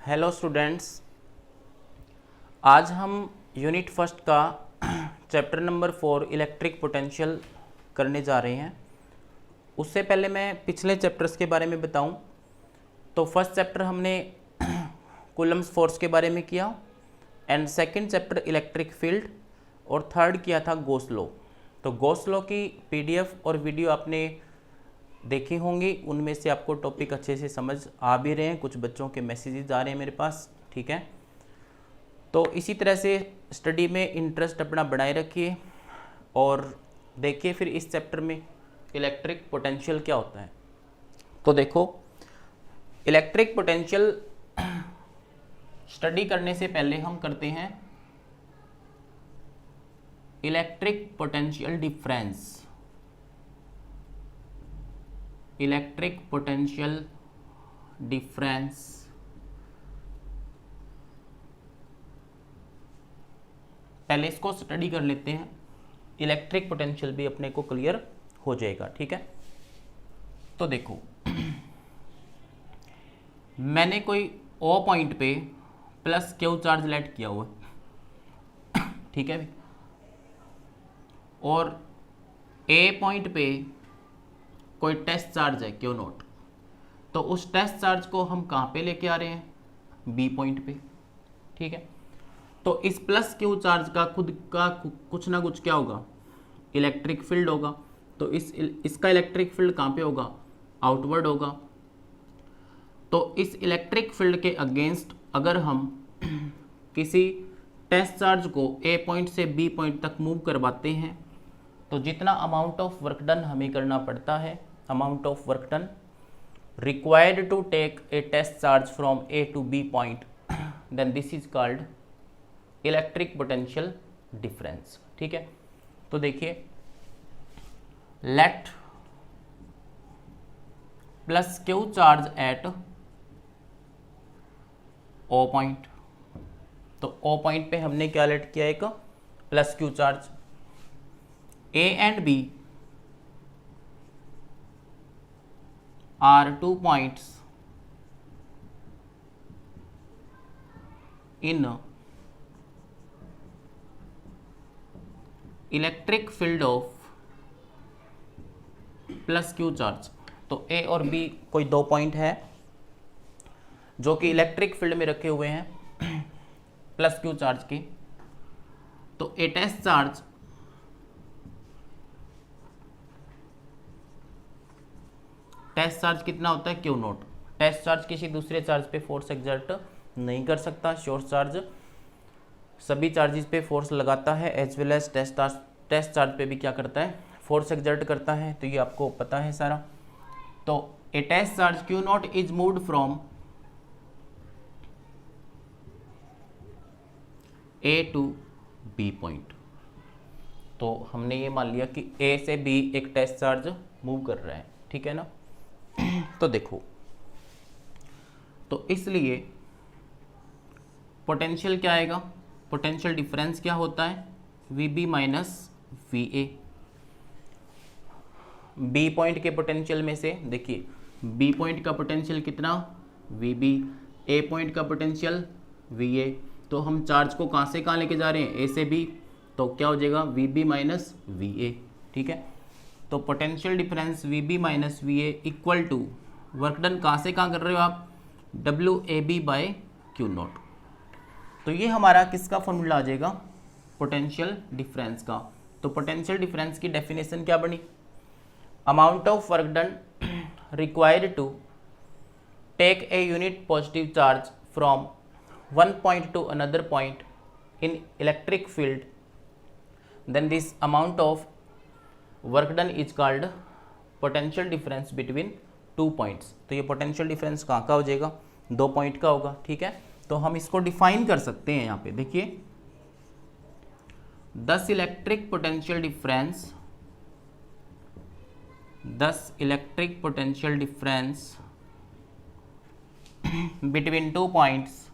Hello students, आज हम unit first का चैप्टर नंबर 4 इलेक्ट्रिक पोटेंशियल करने जा रहे हैं। उससे पहले मैं पिछले चैप्टर्स के बारे में बताऊं तो फर्स्ट चैप्टर हमने कूलम्स फोर्स के बारे में किया and second chapter electric field और थर्ड किया था गॉस लॉ। तो गॉस लॉ की पीडीएफ और वीडियो आपने देखी होंगी, उनमें से आपको टॉपिक अच्छे से समझ आ भी रहे हैं। कुछ बच्चों के मैसेजेस आ रहे हैं मेरे पास, ठीक है। तो इसी तरह से स्टडी में इंटरेस्ट अपना बनाए रखिए और देखिए फिर इस चैप्टर में इलेक्ट्रिक पोटेंशियल क्या होता है। तो देखो, इलेक्ट्रिक पोटेंशियल स्टडी करने से पहले हम करते हैं electric potential difference. Electric potential difference पहले इसको स्टडी कर लेते हैं, इलेक्ट्रिक पोटेंशियल भी अपने को क्लियर हो जाएगा, ठीक है। तो देखो, मैंने कोई ओ पॉइंट पे प्लस क्यू चार्ज लेट किया हुआ है, ठीक है भी, और ए पॉइंट पे कोई टेस्ट चार्ज है क्यू नॉट। तो उस टेस्ट चार्ज को हम कहाँ पे लेके आ रहे हैं? बी पॉइंट पे, ठीक है। तो इस प्लस क्यू चार्ज का खुद का कुछ ना कुछ क्या होगा? इलेक्ट्रिक फील्ड होगा। तो इसका इलेक्ट्रिक फील्ड कहाँ पे होगा? आउटवर्ड होगा। तो इस इलेक्ट्रिक फील्ड के अगेंस्ट अगर हम किसी टेस्ट चार्ज को ए पॉइंट से बी पॉइंट तक मूव करवाते हैं तो जितना अमाउंट ऑफ वर्क डन हमें करना पड़ता है, amount of work done required to take a test charge from A to B point, then this is called electric potential difference, ठीक है। तो देखिए, let plus Q charge at O point. तो O point पे हमने क्या let किया? एक plus Q charge. A and B are 2 points in electric field of plus Q charge. तो A और B कोई दो पॉइंट है जो कि इलेक्ट्रिक फील्ड में रखे हुए हैं प्लस क्यू चार्ज के। तो a test charge test charge कितना होता है? Q not. टेस्ट चार्ज किसी दूसरे चार्ज पे फोर्स एक्सर्ट नहीं कर सकता। श्योर चार्ज सभी चार्जेस पे फोर्स लगाता है, as well as test charge पे भी क्या करता है? फोर्स एक्सर्ट करता है। तो ये आपको पता है सारा। तो a test charge q naught is moved from A to B point. तो हमने ये मान लिया कि ए से बी एक टेस्ट चार्ज मूव कर रहा है, ठीक है ना। तो देखो, तो इसलिए पोटेंशियल क्या आएगा? पोटेंशियल डिफरेंस क्या होता है? V B minus V A. B point के पोटेंशियल में से देखिए, बी पॉइंट का पोटेंशियल कितना? V B. ए पॉइंट का पोटेंशियल वी ए। तो हम चार्ज को कहाँ से कहाँ लेके जा रहे हैं? ए से बी। तो क्या हो जाएगा? V B minus V A, ठीक है। तो potential difference V B minus V A equal to work done कहाँ से कहाँ कर रहे हो आप? W A B by Q naught. तो ये हमारा किसका फॉर्मूला आ जाएगा? पोटेंशियल डिफरेंस का। तो पोटेंशियल डिफरेंस की डेफिनेशन क्या बनी? Amount of work done required to take a unit positive charge from one point to another point in electric field, then this amount of work done is called potential difference between two points. तो ये potential difference कहाँ का हो जाएगा? दो point का होगा, ठीक है। तो हम इसको डिफाइन कर सकते हैं यहाँ पे। देखिए, दस electric potential difference between two points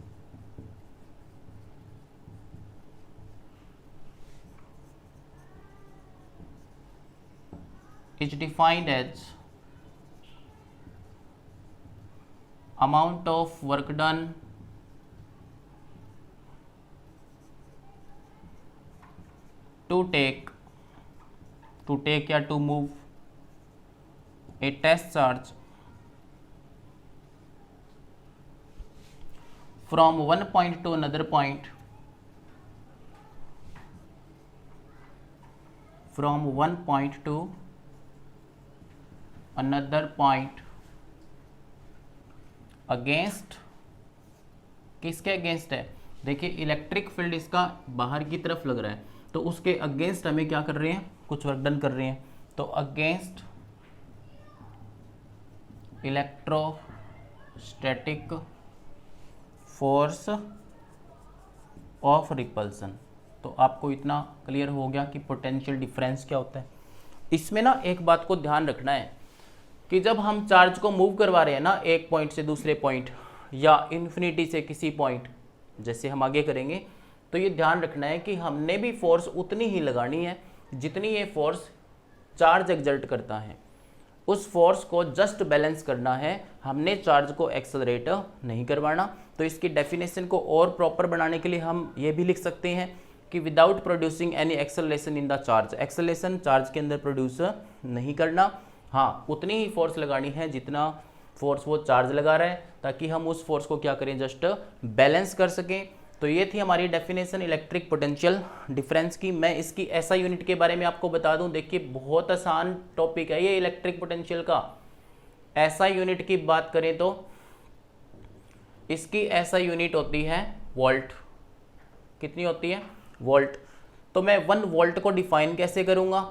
is defined as amount of work done to take या to move a test charge from one point to another point, from one point to another point against, किसके against है? देखिए electric field इसका बाहर की तरफ लग रहा है, तो उसके अगेंस्ट हमें क्या कर रहे हैं, कुछ वर्क डन कर रहे हैं। तो against electrostatic force of repulsion. तो आपको इतना क्लियर हो गया कि पोटेंशियल डिफरेंस क्या होता है। इसमें ना एक बात को ध्यान रखना है कि जब हम चार्ज को मूव करवा रहे हैं ना एक पॉइंट से दूसरे पॉइंट या इन्फिनिटी से किसी पॉइंट, जैसे हम आगे करेंगे, तो ये ध्यान रखना है कि हमने भी फोर्स उतनी ही लगानी है जितनी ये फोर्स चार्ज एक्सर्ट करता है। उस फोर्स को जस्ट बैलेंस करना है, हमने चार्ज को एक्सेलरेट नहीं करवाना। तो इसकी डेफिनेशन को और प्रॉपर बनाने के लिए हम ये भी लिख सकते हैं कि without producing any acceleration in the charge, acceleration charge के अंदर प्रोड्यूस नहीं करना, हाँ उतनी ही फोर्स लगानी है जितना फोर्स वो चार्ज लगा रहा है, ताकि हम उस फोर्स को क्या करें, जस्ट बैलेंस कर सकें। तो ये थी हमारी डेफिनेशन इलेक्ट्रिक पोटेंशियल डिफरेंस की। मैं इसकी ऐसा यूनिट के बारे में आपको बता दूं, देखिए बहुत आसान टॉपिक है ये इलेक्ट्रिक पोटेंशियल का। ऐसा यूनिट की बात करें तो इसकी ऐसा यूनिट होती है वोल्ट। कितनी होती है? वोल्ट। तो मैं 1 वोल्ट को डिफाइन कैसे करूंगा?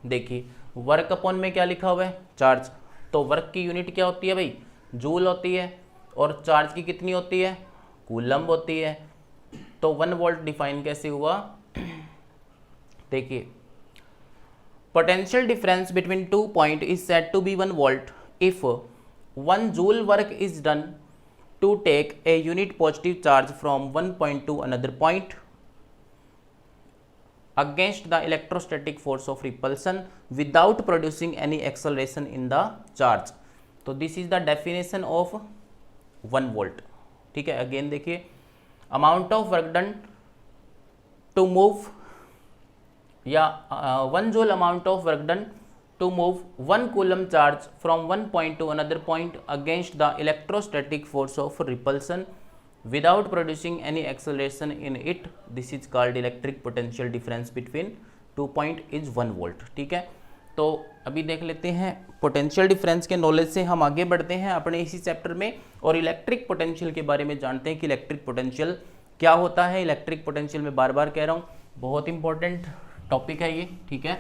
देखिए वर्क अपॉन में क्या लिखा हुआ है, चार्ज। तो वर्क की यूनिट क्या होती है भाई, जूल होती है, और चार्ज की कितनी होती है, कूलम्ब होती है। तो 1 वोल्ट डिफाइन कैसे हुआ? देखिए potential difference between 2 point is said to be 1 volt if 1 joule work is done to take a unit positive charge from 1 point to another point against the electrostatic force of repulsion without producing any acceleration in the charge। तो this is the definition of 1 volt। ठीक है, again देखिए amount of work done to move या 1 joule amount of work done to move 1 coulomb charge from 1 point to another point against the electrostatic force of repulsion without producing any acceleration in it, this is called electric potential difference between 2 point is 1 volt। ठीक है, तो अभी देख लेते हैं potential difference के knowledge से हम आगे बढ़ते हैं अपने इसी चैप्टर में और इलेक्ट्रिक पोटेंशियल के बारे में जानते हैं कि इलेक्ट्रिक पोटेंशियल क्या होता है। इलेक्ट्रिक पोटेंशियल में बार बार कह रहा हूँ बहुत इंपॉर्टेंट टॉपिक है ये। ठीक है,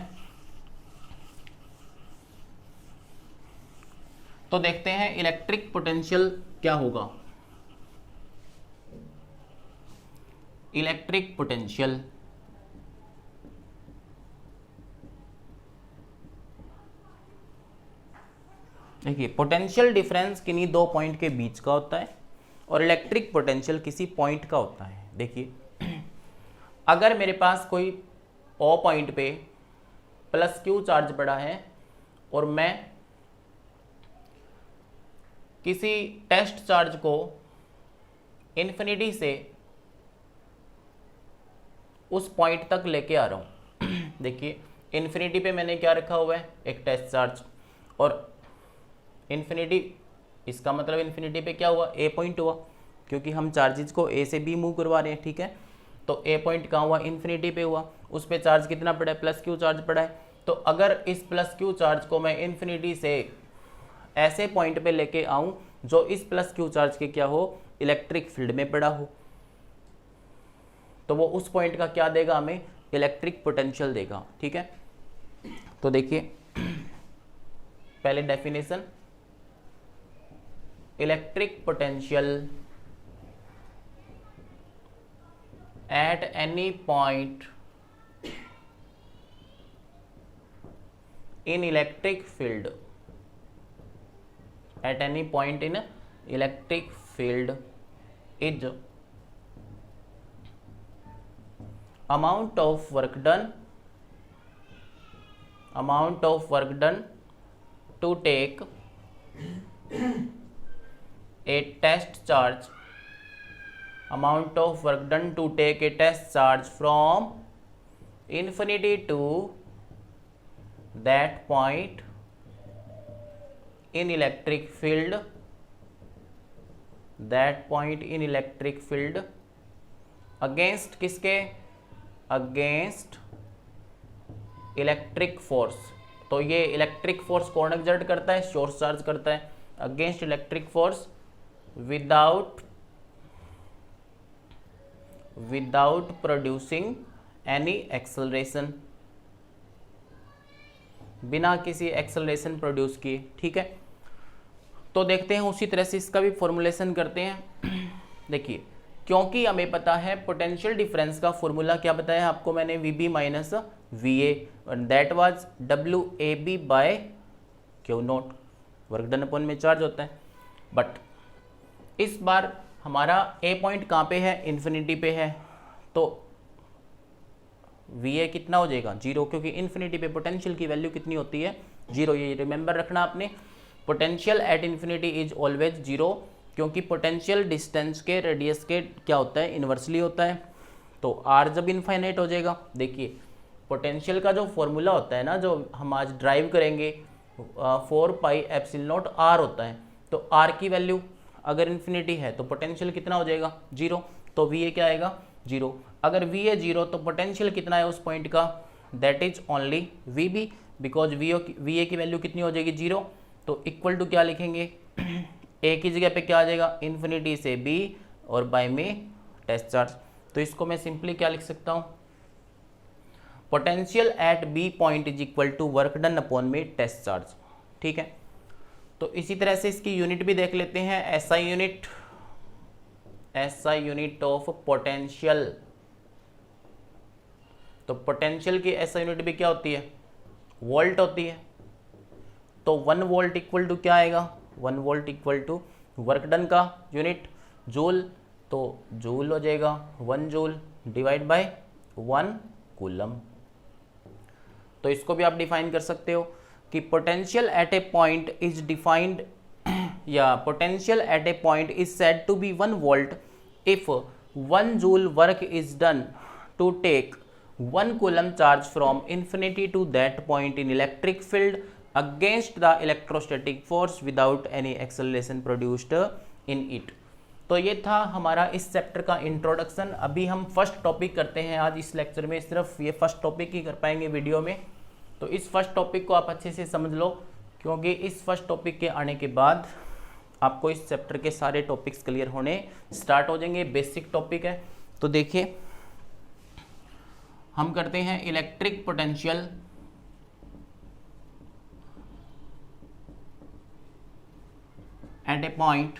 तो देखते हैं इलेक्ट्रिक पोटेंशियल क्या होगा। इलेक्ट्रिक पोटेंशियल देखिए पोटेंशियल डिफरेंस किन्हीं 2 पॉइंट के बीच का होता है और इलेक्ट्रिक पोटेंशियल किसी पॉइंट का होता है। देखिए अगर मेरे पास कोई ओ पॉइंट पे प्लस क्यू चार्ज पड़ा है और मैं किसी टेस्ट चार्ज को इन्फिनिटी से उस पॉइंट तक लेके आ रहा हूं देखिए इन्फिनिटी पे मैंने क्या रखा हुआ है, एक टेस्ट चार्ज, और इन्फिनिटी इसका मतलब इन्फिनिटी पे क्या हुआ, ए पॉइंट हुआ, क्योंकि हम चार्जेस को ए से बी मूव करवा रहे हैं। ठीक है, तो ए पॉइंट कहाँ हुआ, इन्फिनिटी पे हुआ, उस पे चार्ज कितना पड़ा है, प्लस क्यू चार्ज पड़ा है। तो अगर इस प्लस क्यू चार्ज को मैं इन्फिनिटी से ऐसे पॉइंट पे लेके आऊं जो इस प्लस क्यू चार्ज के क्या हो, इलेक्ट्रिक फील्ड में पड़ा हो, तो वो उस पॉइंट का क्या देगा, हमें इलेक्ट्रिक पोटेंशियल देगा। ठीक है, तो देखिए पहले definition, electric potential at any point in electric field, at any point in electric field is amount of work done to take a test charge, amount of work done to take a test charge from infinity to that point in electric field, that point in electric field against किसके, against electric force. तो ये electric force कौन exert करता है, source charge करता है, against electric force without producing any acceleration, बिना किसी एक्सेलरेशन प्रोड्यूस किए। ठीक है, तो देखते हैं उसी तरह से इसका भी फॉर्मुलेशन करते हैं। देखिए, क्योंकि हमें पता है पोटेंशियल डिफरेंस का फॉर्मूला क्या बताया आपको मैंने, VB minus VA, that was WAB by Q naught, work done upon में चार्ज होता है। बट इस बार हमारा A पॉइंट कहाँ पे है, इन्फिनिटी पे है, तो VA कितना हो जाएगा, 0, क्योंकि इन्फिनिटी पे पोटेंशियल की वैल्यू कितनी होती है, 0। ये रिमेंबर रखना आपने, potential at infinity is always 0, क्योंकि पोटेंशियल डिस्टेंस के रेडियस के क्या होता है, इन्वर्सली होता है। तो R जब इनफाइनाइट हो जाएगा, देखिए पोटेंशियल का जो फॉर्मूला होता है ना, जो हम आज ड्राइव करेंगे, 4 पाई एप्सिलॉन नॉट R होता है। तो R की वैल्यू अगर इन्फिनिटी है तो पोटेंशियल कितना हो जाएगा, 0। तो VA क्या आएगा, 0। अगर VA 0 तो पोटेंशियल कितना है उस पॉइंट का, that is only VB, because VA की वैल्यू कितनी हो जाएगी, 0। तो इक्वल टू क्या लिखेंगे, A की जगह पे क्या आ जाएगा, इन्फिनिटी से B और बाय में टेस्ट चार्ज। तो इसको मैं सिंपली क्या लिख सकता हूँ, potential at B point is equal to work done upon में टेस्ट चार्ज। ठीक है, तो इसी तरह से इसकी यूनिट भी देख लेते हैं, SI यूनिट ऑफ पोटेंशियल। तो पोटेंशियल की SI यूनिट भी क्या होती है, वोल्ट होती है। तो 1 वोल्ट इक्वल टू क्या आएगा, 1 volt equal to work done का यूनिट जूल, तो जूल हो जाएगा 1 जूल डिवाइड बाय 1 कूलम। तो इसको भी आप डिफाइन कर सकते हो कि potential at a point is defined, या potential at a point is said to be 1 volt if 1 joule work is done to take 1 coulomb charge from infinity to that point in electric field against the electrostatic force without any acceleration produced in it। तो ये था हमारा इस chapter का introduction. अभी हम first topic करते हैं आज इस लेक्चर में, सिर्फ ये फर्स्ट टॉपिक ही कर पाएंगे वीडियो में। तो इस फर्स्ट टॉपिक को आप अच्छे से समझ लो, क्योंकि इस फर्स्ट टॉपिक के आने के बाद आपको इस चैप्टर के सारे टॉपिक्स क्लियर होने स्टार्ट हो जाएंगे। बेसिक टॉपिक है। तो देखिए, हम करते हैं electric potential at a point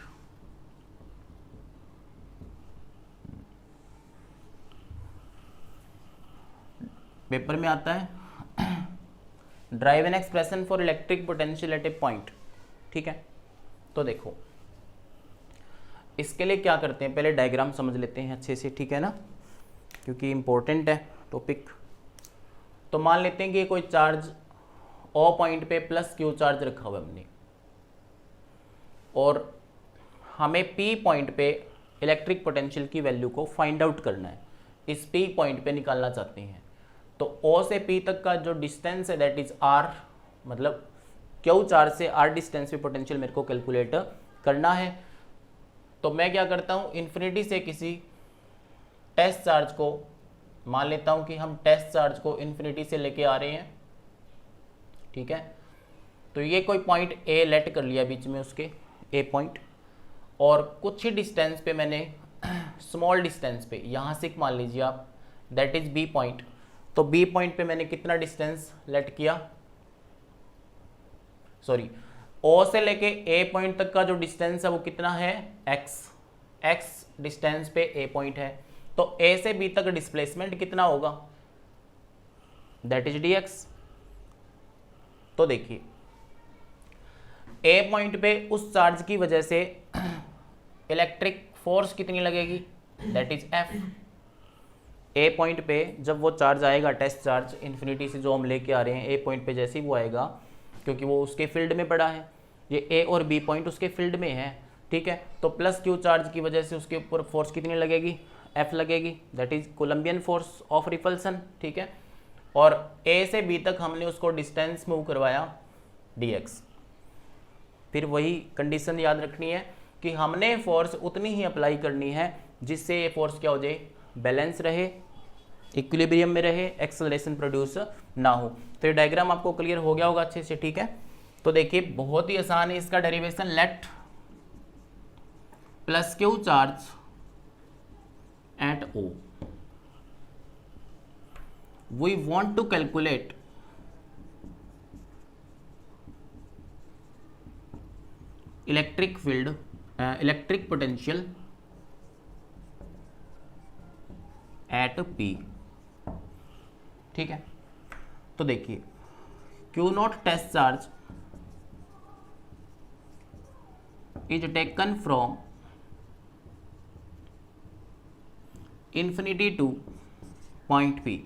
paper में आता है, drive an expression for electric potential at a point. ठीक है, तो देखो इसके लिए क्या करते हैं, पहले डायग्राम समझ लेते हैं अच्छे से, ठीक है ना, क्योंकि इंपॉर्टेंट है टॉपिक। तो मान लेते हैं कि कोई चार्ज O पॉइंट पे प्लस Q चार्ज रखा हुआ है हमने, और हमें P पॉइंट पे इलेक्ट्रिक पोटेंशियल की वैल्यू को फाइंड आउट करना है, इस P पॉइंट पे निकालना चाहते हैं। तो O से P तक का जो डिस्टेंस है दैट इज R, मतलब Q चार्ज से R डिस्टेंस पे पोटेंशियल मेरे को कैलकुलेट करना है। तो मैं क्या करता हूँ, इन्फिनिटी से किसी टेस्ट चार्ज को, मान लेता हूँ कि हम टेस्ट चार्ज को इन्फिनिटी से लेके आ रहे हैं। ठीक है, तो ये कोई पॉइंट A लेट कर लिया बीच में उसके A पॉइंट, और कुछ ही डिस्टेंस पे मैंने स्मॉल डिस्टेंस पे, यहाँ से मान लीजिए आप, दैट इज B पॉइंट। तो B पॉइंट पे मैंने कितना डिस्टेंस लेट किया, सॉरी O से लेके A पॉइंट तक का जो डिस्टेंस है वो कितना है, x डिस्टेंस पे A पॉइंट है। तो A से B तक डिस्प्लेसमेंट कितना होगा, दैट इज dx। तो देखिए A पॉइंट पे उस चार्ज की वजह से इलेक्ट्रिक फोर्स कितनी लगेगी, that is F। A point पे जब वो चार्ज आएगा, टेस्ट चार्ज इन्फिनिटी से जो हम लेके आ रहे हैं, A पॉइंट पे जैसे ही वो आएगा, क्योंकि वो उसके फील्ड में पड़ा है, ये A और B पॉइंट उसके फील्ड में है। ठीक है, तो प्लस Q चार्ज की वजह से उसके ऊपर फोर्स कितनी लगेगी, F लगेगी, that is Columbian force of repulsion. ठीक है, और ए से बी तक हमने उसको डिस्टेंस मूव करवाया dx। फिर वही कंडीशन याद रखनी है कि हमने फोर्स उतनी ही अप्लाई करनी है जिससे ये फोर्स क्या हो जाए, बैलेंस रहे, इक्विलिब्रियम में रहे, एक्सेलरेशन प्रोड्यूस ना हो। तो ये डायग्राम आपको क्लियर हो गया होगा अच्छे से, ठीक है। तो देखिए बहुत ही आसान है इसका derivation. Let plus Q charge at O, we want to calculate electric field, electric potential at P, ठीक है। तो देखिए Q naught test charge is taken from infinity to point P,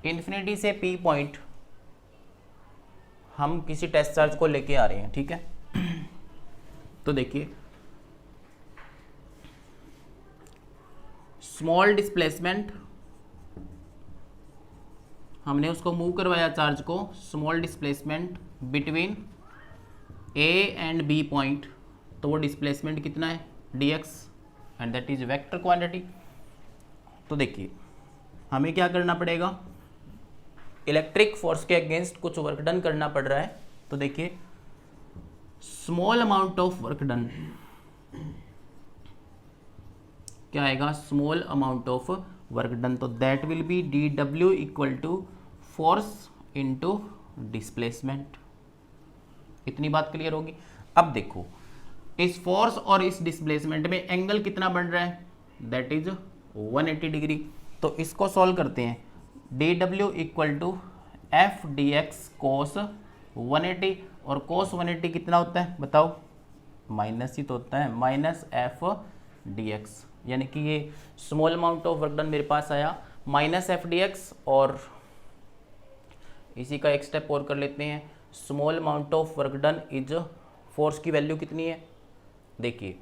infinity से P पॉइंट हम किसी test charge को लेके आ रहे हैं, ठीक है। तो देखिए स्मॉल डिस्प्लेसमेंट, हमने उसको मूव करवाया चार्ज को, small displacement between A and B point, तो वो डिस्प्लेसमेंट कितना है dx and that is vector quantity. तो देखिए हमें क्या करना पड़ेगा, इलेक्ट्रिक फोर्स के अगेंस्ट कुछ वर्क डन करना पड़ रहा है। तो देखिए small amount of work done क्या आएगा, small amount of work done, तो that will be dw equal to force into displacement. इतनी बात क्लियर होगी। अब देखो इस फोर्स और इस डिस्प्लेसमेंट में एंगल कितना बन रहा है, दैट इज 180 डिग्री। तो इसको सॉल्व करते हैं, dw equal to F d x cos 180, और कोस 180 कितना होता है बताओ, माइनस ही तो होता है, माइनस एफ डी एक्स, यानी कि ये small amount of work done मेरे पास आया माइनस एफ डी एक्स। और इसी का एक स्टेप और कर लेते हैं, small amount of work done is, force की वैल्यू कितनी है, देखिए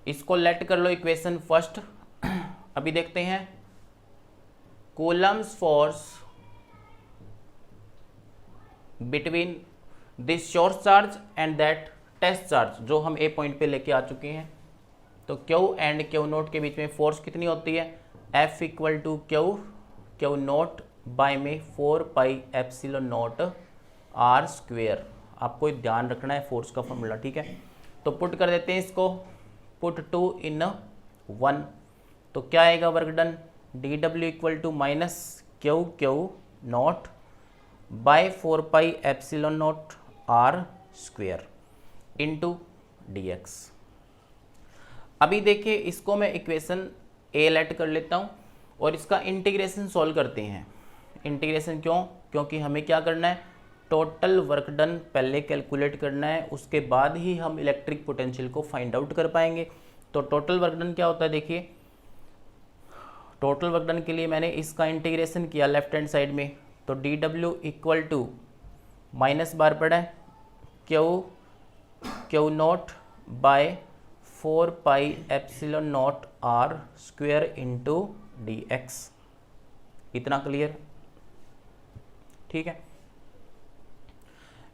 इसको लेट कर लो इक्वेशन फर्स्ट। अभी देखते हैं coulomb's force between this source charge and that test charge, जो हम ए पॉइंट पे लेके आ चुके हैं। तो Q एंड Q नोट के बीच में फोर्स कितनी होती है, F equal to Q naught by में 4 pi epsilon naught R square. आपको ध्यान रखना है फोर्स का फॉर्मूला, ठीक है। तो पुट कर देते हैं इसको, पुट 2 इन 1, तो क्या आएगा work done, dw equal to minus Q naught by 4 pi epsilon naught R square into dx। अभी देखिए इसको मैं इक्वेशन ए लेट कर लेता हूँ और इसका इंटीग्रेशन सॉल्व करते हैं। इंटीग्रेशन क्यों, क्योंकि हमें क्या करना है, टोटल वर्क डन पहले कैलकुलेट करना है, उसके बाद ही हम इलेक्ट्रिक पोटेंशियल को फाइंड आउट कर पाएंगे। तो टोटल वर्क डन क्या होता है, देखिए टोटल वर्क डन के लिए मैंने इसका इंटीग्रेशन किया लेफ्ट हैंड साइड में, तो dw इक्वल टू माइनस बार पड़ा है Q naught by 4 pi epsilon naught R square into dx। इतना क्लियर, ठीक है।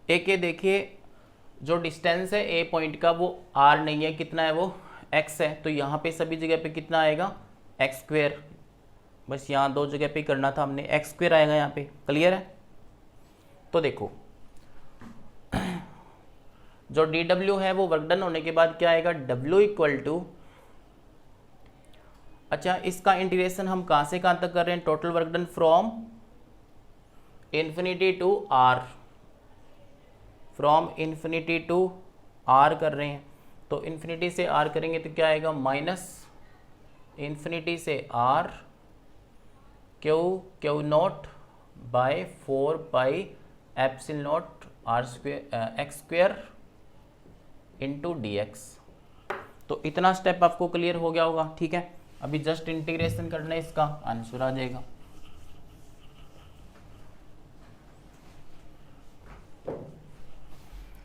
एक ये देखिए जो डिस्टेंस है ए पॉइंट का वो R नहीं है, कितना है वो x है, तो यहाँ पे सभी जगह पे कितना आएगा x स्क्वेयर, बस यहाँ दो जगह पे करना था हमने, x स्क्वेयर आएगा यहाँ पे, क्लियर है। तो देखो जो dw है वो वर्क डन होने के बाद क्या आएगा, w इक्वल टू, अच्छा इसका इंटीग्रेशन हम कहाँ से कहाँ तक कर रहे हैं, total work done from infinity to r, from infinity to r कर रहे हैं। तो इन्फिनिटी से r करेंगे तो क्या आएगा, माइनस इन्फिनिटी से r Q naught by 4 pi epsilon naught R square x square into dx। तो इतना स्टेप आपको क्लियर हो गया होगा, ठीक है। अभी जस्ट इंटीग्रेशन करना है, इसका आंसर आ जाएगा।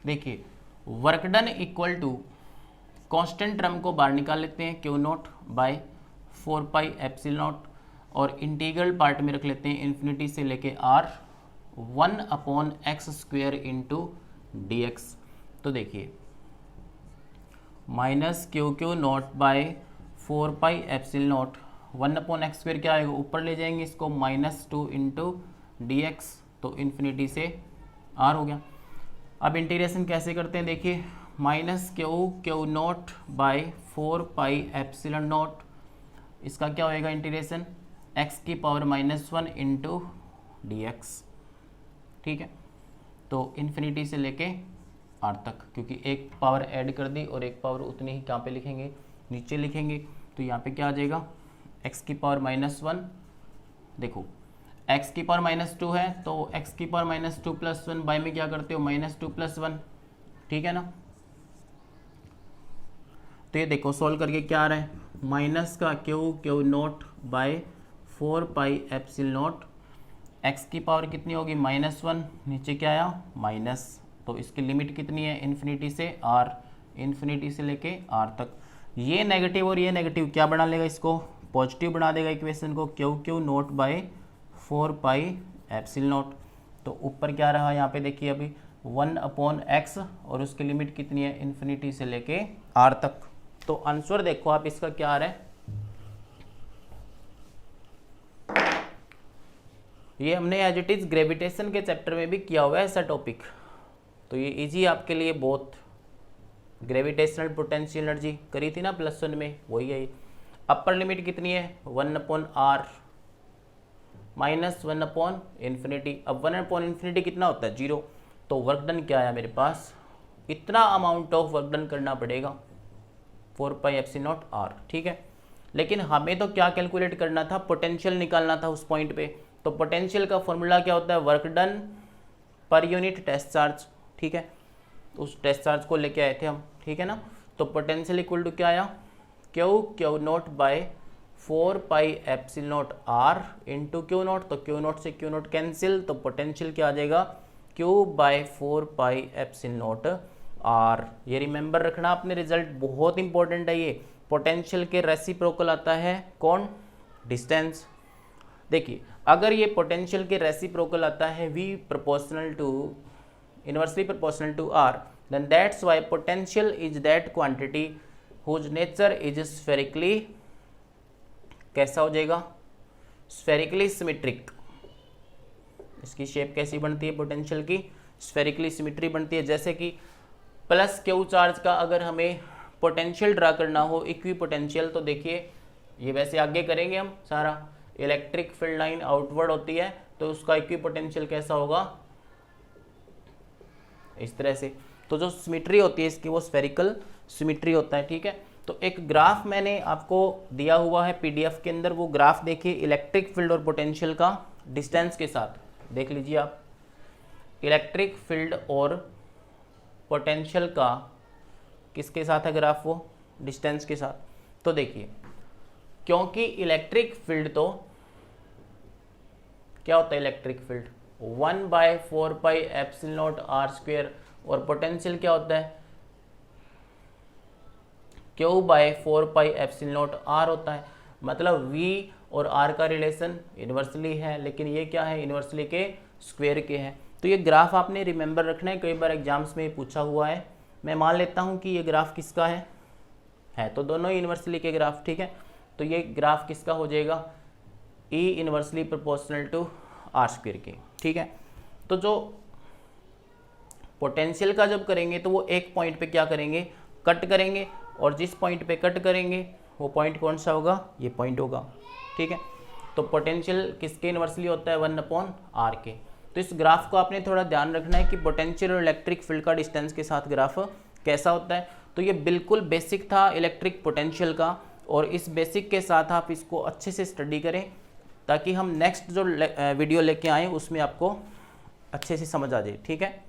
देखिए work done equal to constant term को बाहर निकाल लेते हैं, Q naught by 4 pi epsilon naught और इंटीग्रल पार्ट में रख लेते हैं इन्फिनिटी से लेके r 1/x² into D x. तो देखिए minus Q naught bye 4πε0 1/x² क्या आएगा, ऊपर ले जाएंगे इसको -2 इंटू डी एक्स, तो इन्फिनिटी से r हो गया। अब इंटीग्रेशन कैसे करते हैं, देखिए -क्यू नॉट बाय 4πε0, इसका क्या होएगा integration x⁻⁻1 into D x. ठीक है, तो इन्फिनिटी से लेके r तक, क्योंकि एक पावर ऐड कर दी और एक पावर उतनी ही कहाँ पे लिखेंगे, नीचे लिखेंगे। तो यहाँ पे क्या आ जाएगा x⁻⁻1, देखो x⁻⁻2 है तो x⁻⁻2 + 1 बाय में क्या करते हो -2 + 1, ठीक है ना। तो ये देखो सोल्व करके क्या आ रहा है, माइनस का क्यू नॉट बाय 4πε0, x की पावर कितनी होगी -1, नीचे क्या आया माइनस, तो इसकी लिमिट कितनी है इन्फिनिटी से r, इन्फिनिटी से लेके r तक। ये नेगेटिव और ये नेगेटिव क्या बना लेगा, इसको पॉजिटिव बना देगा इक्वेशन को, क्यू नॉट बाय 4πε0। तो ऊपर क्या रहा यहाँ पे देखिए अभी 1/x और उसकी लिमिट कितनी है इन्फिनिटी से लेके r तक। तो आंसर देखो आप इसका क्या आ रहा है, ये हमने एज इट इज ग्रेविटेशन के चैप्टर में भी किया हुआ है ऐसा टॉपिक, तो ये इजी आपके लिए बहुत। ग्रेविटेशनल पोटेंशियल एनर्जी करी थी ना +1 में, वही है। अपर लिमिट कितनी है 1/r -1/∞। अब 1/∞ कितना होता है 0, तो वर्क डन क्या आया मेरे पास, इतना अमाउंट ऑफ वर्क डन करना पड़ेगा 4πε0r, ठीक है। लेकिन हमें तो क्या कैलकुलेट करना था, पोटेंशियल निकालना था उस पॉइंट पे। तो पोटेंशियल का फॉर्मूला क्या होता है, work done per unit test charge, ठीक है। उस टेस्ट चार्ज को लेके आए थे हम, ठीक है ना। तो पोटेंशियल इक्वल टू क्या आया, Q naught by 4πε0r into Q naught, तो क्यू नॉट से क्यू नॉट कैंसिल, तो पोटेंशियल क्या आ जाएगा Q/4πε0r। ये रिमेंबर रखना आपने, रिजल्ट बहुत इंपॉर्टेंट है ये। पोटेंशियल के रेसिप्रोकल आता है कौन, डिस्टेंस। देखिए अगर ये पोटेंशियल के रेसिप्रोकल आता है V proportional to inversely proportional to R, then that's why potential is that quantity whose nature is spherically, कैसा हो जाएगा स्फेरिकली सिमेट्रिक। इसकी शेप कैसी बनती है पोटेंशियल की, स्फेरिकली सिमेट्री बनती है। जैसे कि प्लस क्यू चार्ज का अगर हमें पोटेंशियल ड्रा करना हो इक्वी पोटेंशियल, तो देखिए ये वैसे आगे करेंगे हम सारा, इलेक्ट्रिक फील्ड लाइन आउटवर्ड होती है तो उसका इक्वी पोटेंशियल कैसा होगा, इस तरह से। तो जो सिमेट्री होती है इसकी वो स्फेरिकल सिमेट्री होता है, ठीक है। तो एक ग्राफ मैंने आपको दिया हुआ है पीडीएफ के अंदर, वो ग्राफ देखिए इलेक्ट्रिक फील्ड और पोटेंशियल का डिस्टेंस के साथ, देख लीजिए आप। इलेक्ट्रिक फील्ड और पोटेंशियल का किसके साथ है ग्राफ, वो डिस्टेंस के साथ। तो देखिए क्योंकि इलेक्ट्रिक फील्ड तो क्या होता है, इलेक्ट्रिक फील्ड 1/4πε0r² और पोटेंशियल क्या होता है Q/4πε0r होता है। मतलब V और R का रिलेशन इन्वर्सली है, लेकिन ये क्या है इन्वर्सली के स्क्वायर के है। तो ये ग्राफ आपने रिमेंबर रखना है, कई बार एग्जाम्स में पूछा हुआ है। मैं मान लेता हूँ कि ये ग्राफ किसका है तो दोनों ही इन्वर्सली के ग्राफ, ठीक है। तो ये ग्राफ किसका हो जाएगा, E inversely proportional to R² के, ठीक है। तो जो पोटेंशियल का जब करेंगे तो वो एक पॉइंट पे क्या करेंगे, कट करेंगे, और जिस पॉइंट पे कट करेंगे वो पॉइंट कौन सा होगा, ये पॉइंट होगा, ठीक है। तो पोटेंशियल किसके इन्वर्सली होता है 1/r के। तो इस ग्राफ को आपने थोड़ा ध्यान रखना है कि पोटेंशियल और इलेक्ट्रिक फील्ड का डिस्टेंस के साथ ग्राफ कैसा होता है। तो ये बिल्कुल बेसिक था इलेक्ट्रिक पोटेंशियल का, और इस बेसिक के साथ आप इसको अच्छे से स्टडी करें ताकि हम नेक्स्ट जो वीडियो लेके आए उसमें आपको अच्छे से समझ आ जाए, ठीक है।